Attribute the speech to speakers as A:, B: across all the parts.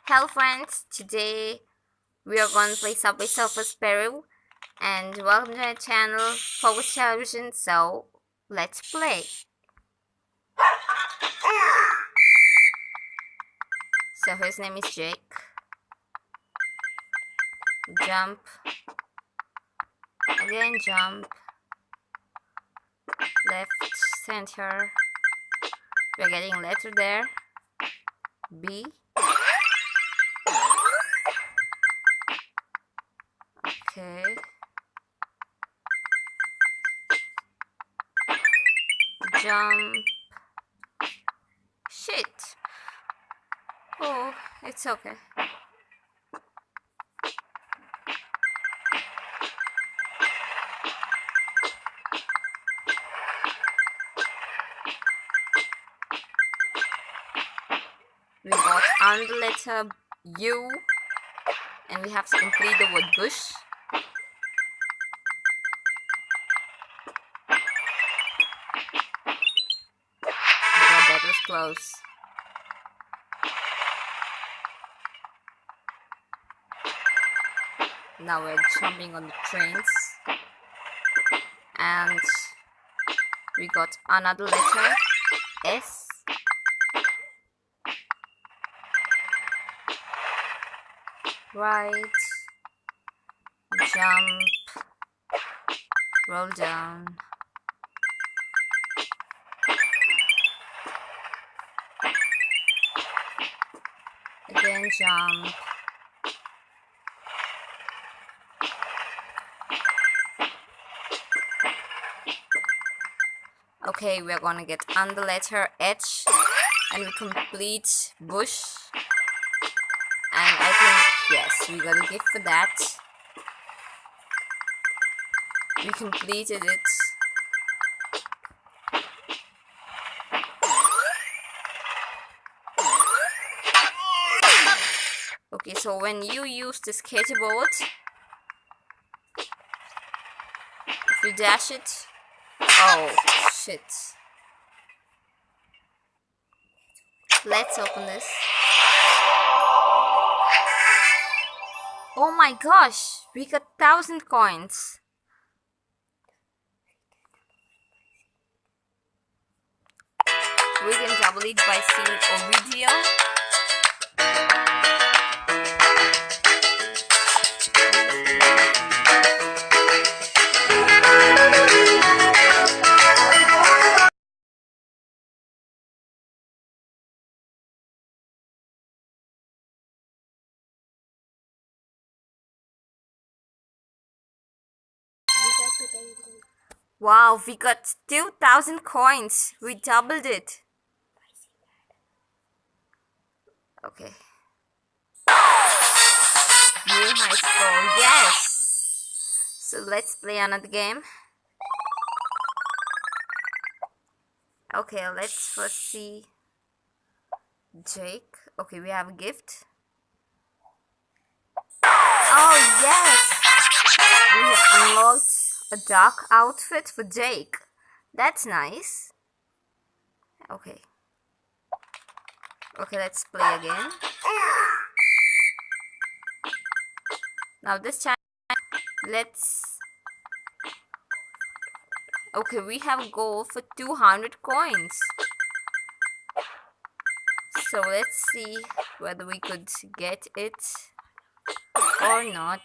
A: Hello friends, today we are going to play Subway Surfers Peru and welcome to my channel Focus Television, so let's play. So his name is Jake. Jump. Again jump. Left, center. We're getting letter there. B. Okay. Jump. Shit. Oh, it's okay. We got on the letter U and we have to complete the word bush. God, that was close. Now we're jumping on the trains. And we got another letter, S. Right. Jump. Roll down. Again jump. Okay, we're gonna get on the letter H and we complete bush. And I think, yes, we got a gift for that. We completed it. Okay, so when you use the skateboard, if you dash it, oh shit. Let's open this. Oh my gosh, we got 1,000 coins. We can double it by seeing a video. Wow, we got 2,000 coins. We doubled it. Okay. New high score, yes! So let's play another game. Okay, let's first see Jake. Okay, we have a gift. Oh yes! We have unlocked a dark outfit for Jake. That's nice. Okay. Okay, let's play again. Now this time, let's... Okay, we have a goal for 200 coins. So let's see whether we could get it or not.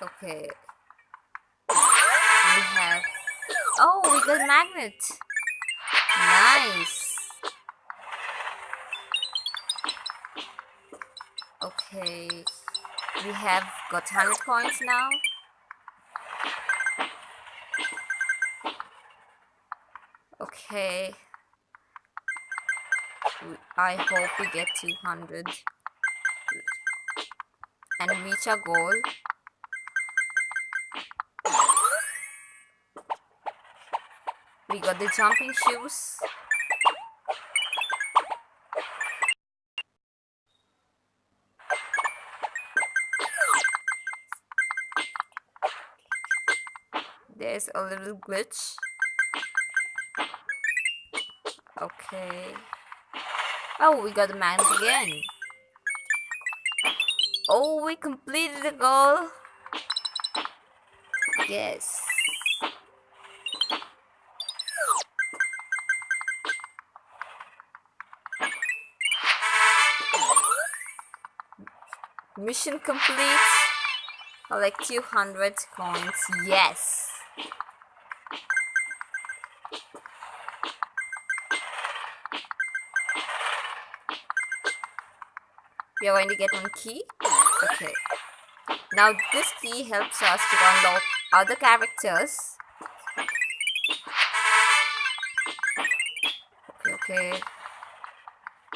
A: Okay. We have... Oh, we got a magnet. Nice. Okay. We have got 100 coins now. Okay. I hope we get 200 and reach our goal. We got the jumping shoes. there's a little glitch. Okay. Oh, we got the magnet again. Oh, we completed the goal. Yes. Mission complete. Collect 200 coins. Yes. We are going to get one key. Okay. Now this key helps us to unlock other characters. Okay.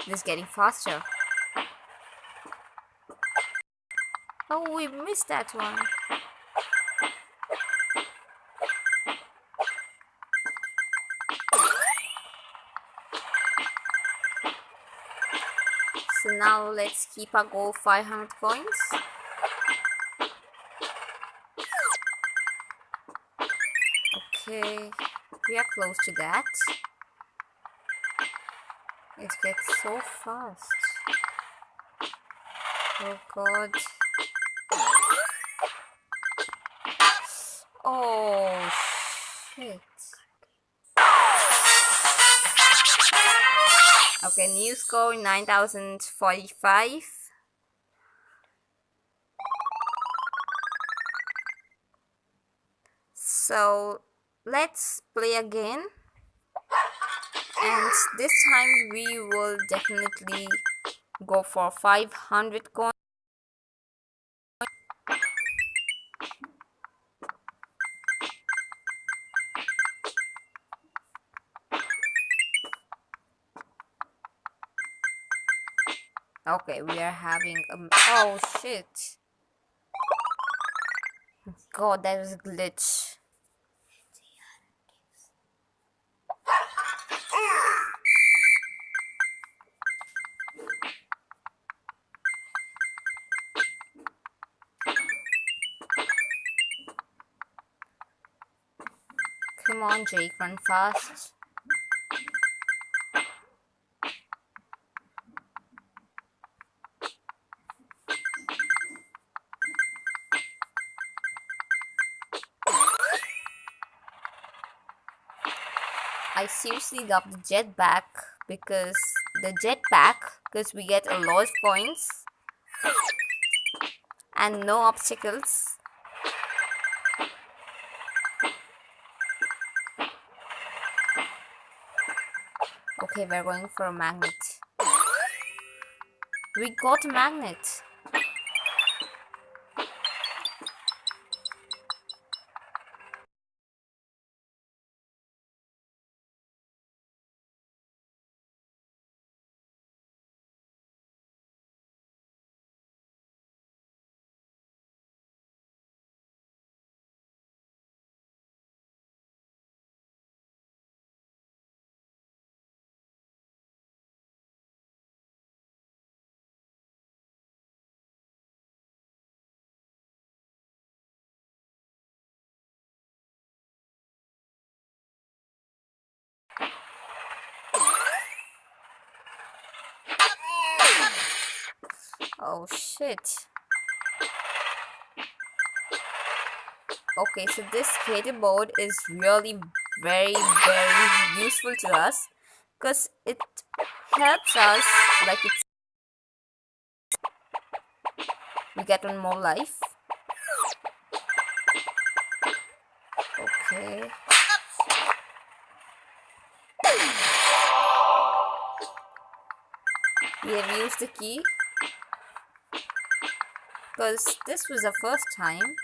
A: This is getting faster. Oh, we missed that one. So now let's keep our goal 500 coins. Okay, we are close to that. It gets so fast. Oh god. Oh shit. Okay, new score 9045. So let's play again, and this time we will definitely go for 500 coins. Okay, we are having oh shit. God, that was a glitch. Come on, Jake, run fast. I seriously love the jetpack because we get a lot of points and no obstacles. Okay, we're going for a magnet. We got a magnet. Oh shit. Okay, so this skater board is really very useful to us because it helps us, like we get one more life. Okay. We have used the key because this was our first time.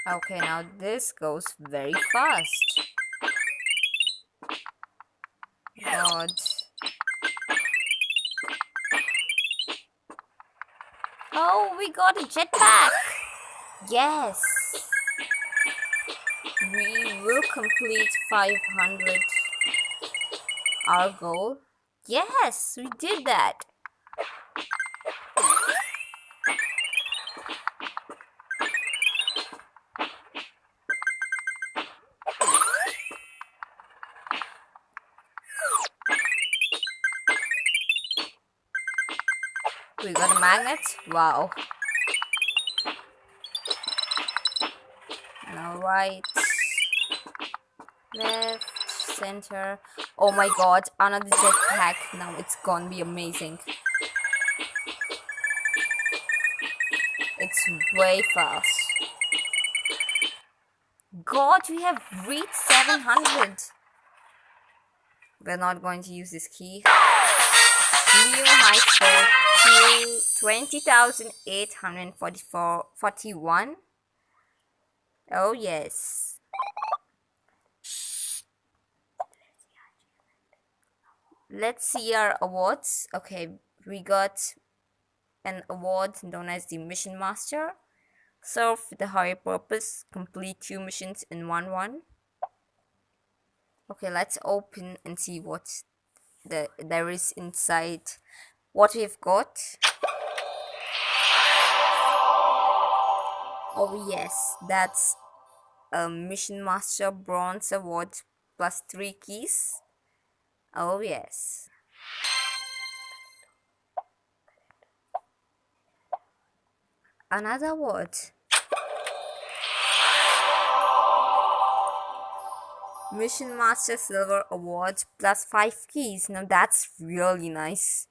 A: Okay, now this goes very fast. God. Oh, we got a jetpack. Yes. We will complete 500 our goal. Yes, we did that. We got a magnet. Wow. Now right, left, center. Oh my god, another jetpack. Now it's gonna be amazing. It's way fast. God, we have reached 700. We're not going to use this key. New high score to 20,841. Oh yes. Let's see our awards. Okay, we got an award known as the Mission Master. Serve with a higher purpose. Complete 2 missions in 1-1. Okay, let's open and see what there is inside. What we've got. Oh yes, that's a Mission Master Bronze Award plus 3 keys. Oh yes. Another award. Mission Master Silver Award plus 5 keys. Now that's really nice.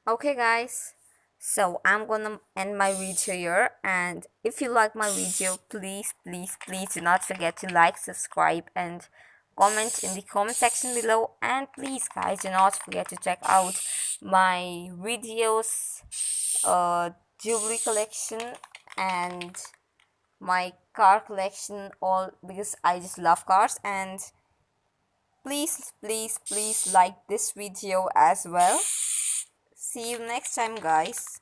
A: Okay guys, so I'm gonna end my video here, and if you like my video, please do not forget to like, subscribe and comment in the comment section below. And please guys, do not forget to check out my videos, jewelry collection and my car collection, all because I just love cars. And please like this video as well. See you next time guys.